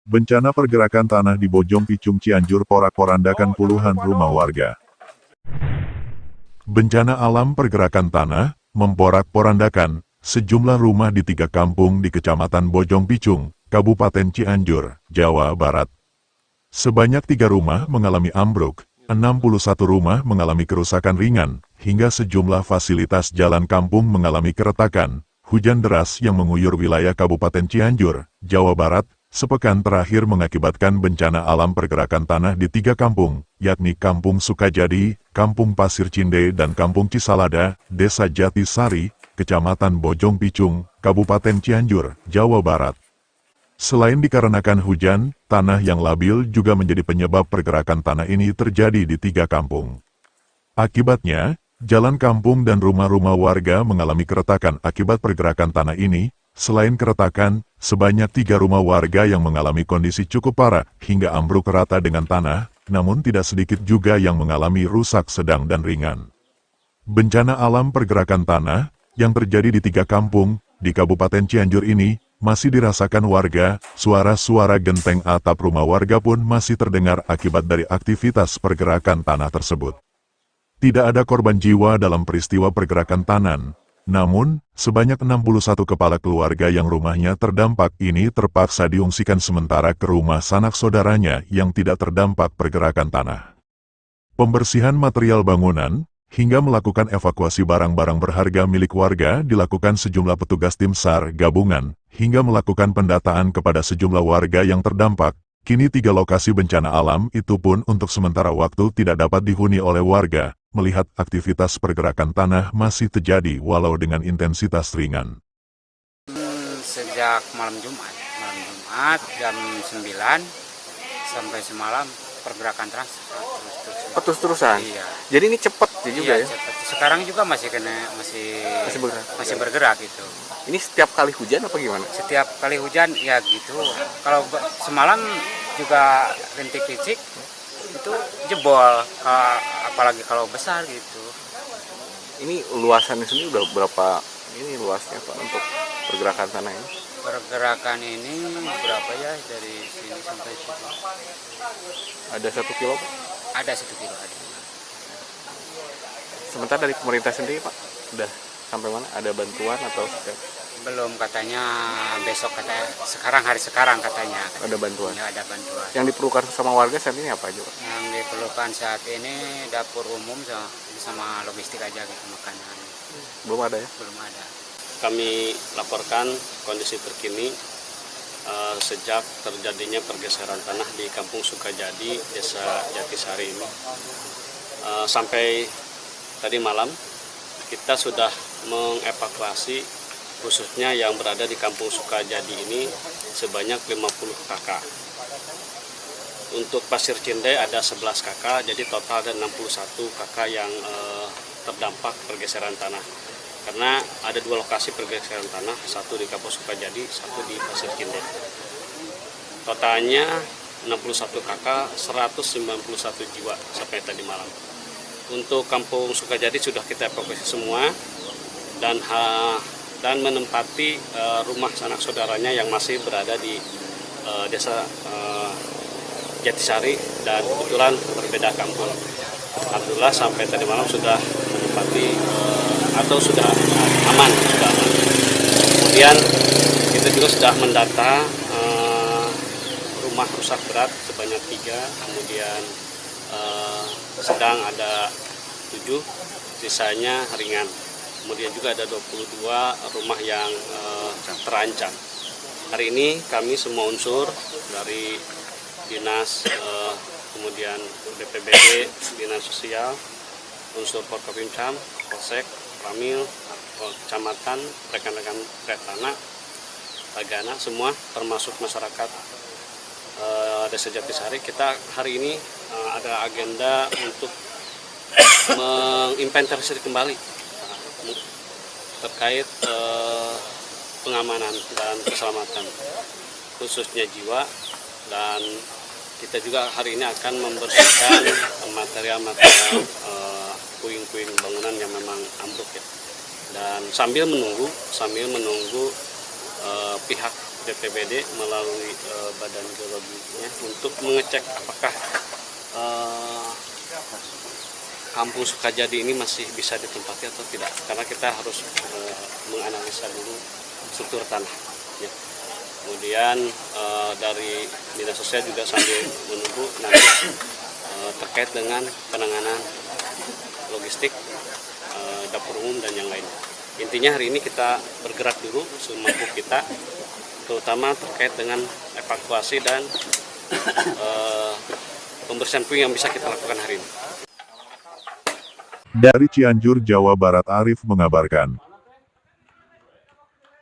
Bencana pergerakan tanah di Bojong Picung Cianjur porak-porandakan puluhan rumah warga. Bencana alam pergerakan tanah memporak-porandakan sejumlah rumah di 3 kampung di Kecamatan Bojong Picung, Kabupaten Cianjur, Jawa Barat. Sebanyak 3 rumah mengalami ambruk, 61 rumah mengalami kerusakan ringan, hingga sejumlah fasilitas jalan kampung mengalami keretakan. Hujan deras yang mengguyur wilayah Kabupaten Cianjur, Jawa Barat, sepekan terakhir mengakibatkan bencana alam pergerakan tanah di 3 kampung, yakni Kampung Sukajadi, Kampung Pasir Cinde dan Kampung Cisalada, Desa Jatisari, Kecamatan Bojong Picung, Kabupaten Cianjur, Jawa Barat. Selain dikarenakan hujan, tanah yang labil juga menjadi penyebab pergerakan tanah ini terjadi di 3 kampung. Akibatnya, jalan kampung dan rumah-rumah warga mengalami keretakan akibat pergerakan tanah ini. Selain keretakan, sebanyak 3 rumah warga yang mengalami kondisi cukup parah hingga ambruk rata dengan tanah, namun tidak sedikit juga yang mengalami rusak sedang dan ringan. Bencana alam pergerakan tanah yang terjadi di 3 kampung di Kabupaten Cianjur ini masih dirasakan warga. Suara-suara genteng atap rumah warga pun masih terdengar akibat dari aktivitas pergerakan tanah tersebut. Tidak ada korban jiwa dalam peristiwa pergerakan tanah. Namun, sebanyak 61 kepala keluarga yang rumahnya terdampak ini terpaksa diungsikan sementara ke rumah sanak saudaranya yang tidak terdampak pergerakan tanah. Pembersihan material bangunan, hingga melakukan evakuasi barang-barang berharga milik warga dilakukan sejumlah petugas tim SAR gabungan, hingga melakukan pendataan kepada sejumlah warga yang terdampak. Kini 3 lokasi bencana alam itu pun untuk sementara waktu tidak dapat dihuni oleh warga, melihat aktivitas pergerakan tanah masih terjadi walau dengan intensitas ringan. Sejak malam Jumat jam 9 sampai semalam pergerakan tanah Terus-terusan. Iya. Jadi ini cepat juga Iya, ya? cepat. Sekarang juga masih bergerak gitu. Ini setiap kali hujan apa gimana? Setiap kali hujan ya gitu. Kalau semalam juga rintik-rintik itu jebol, apalagi kalau besar gitu. Ini luasannya sendiri udah berapa ini luasnya Pak untuk pergerakan tanah ini? Pergerakan ini berapa ya dari sini sampai situ? Ada 1 kilo Pak? Ada 1 kilo ada. Sementara dari pemerintah sendiri Pak, udah sampai mana? Ada bantuan atau sudah? Belum, katanya besok, katanya hari sekarang katanya. Ada bantuan? Ya, ada bantuan. Yang diperlukan sama warga saat ini apa aja Pak? Yang diperlukan saat ini dapur umum sama logistik aja gitu, makanan. Belum ada ya? Belum ada. Kami laporkan kondisi terkini sejak terjadinya pergeseran tanah di Kampung Sukajadi, Desa Jatisari ini. Sampai tadi malam kita sudah mengevakuasi khususnya yang berada di Kampung Sukajadi ini sebanyak 50 kakak. Untuk Pasir Cinde ada 11 kakak, jadi total ada 61 kakak yang terdampak pergeseran tanah. Karena ada 2 lokasi pergeseran tanah, satu di Kampung Sukajadi, satu di Pasir Cinde. Totalnya 61 kakak, 191 jiwa sampai tadi malam. Untuk Kampung Sukajadi sudah kita evakuasi semua dan menempati rumah sanak saudaranya yang masih berada di Desa Jatisari dan kebetulan berbeda kampung. Alhamdulillah sampai tadi malam sudah menempati atau sudah aman. Kemudian kita juga sudah mendata rumah rusak berat sebanyak 3, kemudian sedang ada 7, sisanya ringan. Kemudian juga ada 22 rumah yang terancam. Hari ini kami semua unsur dari Dinas, kemudian BPBD, Dinas Sosial, unsur Forkopimcam, Polsek, Ramil, Kecamatan, rekan-rekan Retana, Tagana, semua termasuk masyarakat Desa Jatisari, kita hari ini ada agenda untuk menginventarisir kembali terkait pengamanan dan keselamatan khususnya jiwa, dan kita juga hari ini akan membersihkan material-material puing-puing bangunan yang memang ambruk ya. Dan sambil menunggu pihak JTBD melalui badan geologinya untuk mengecek apakah Kampung Sukajadi ini masih bisa ditempati atau tidak, karena kita harus menganalisa dulu struktur tanah. Ya. Kemudian dari Dinas Sosial juga sambil menunggu nanti terkait dengan penanganan logistik, dapur umum dan yang lain. Intinya hari ini kita bergerak dulu semampu kita, terutama terkait dengan evakuasi dan pembersihan puing yang bisa kita lakukan hari ini. Dari Cianjur, Jawa Barat, Arif mengabarkan.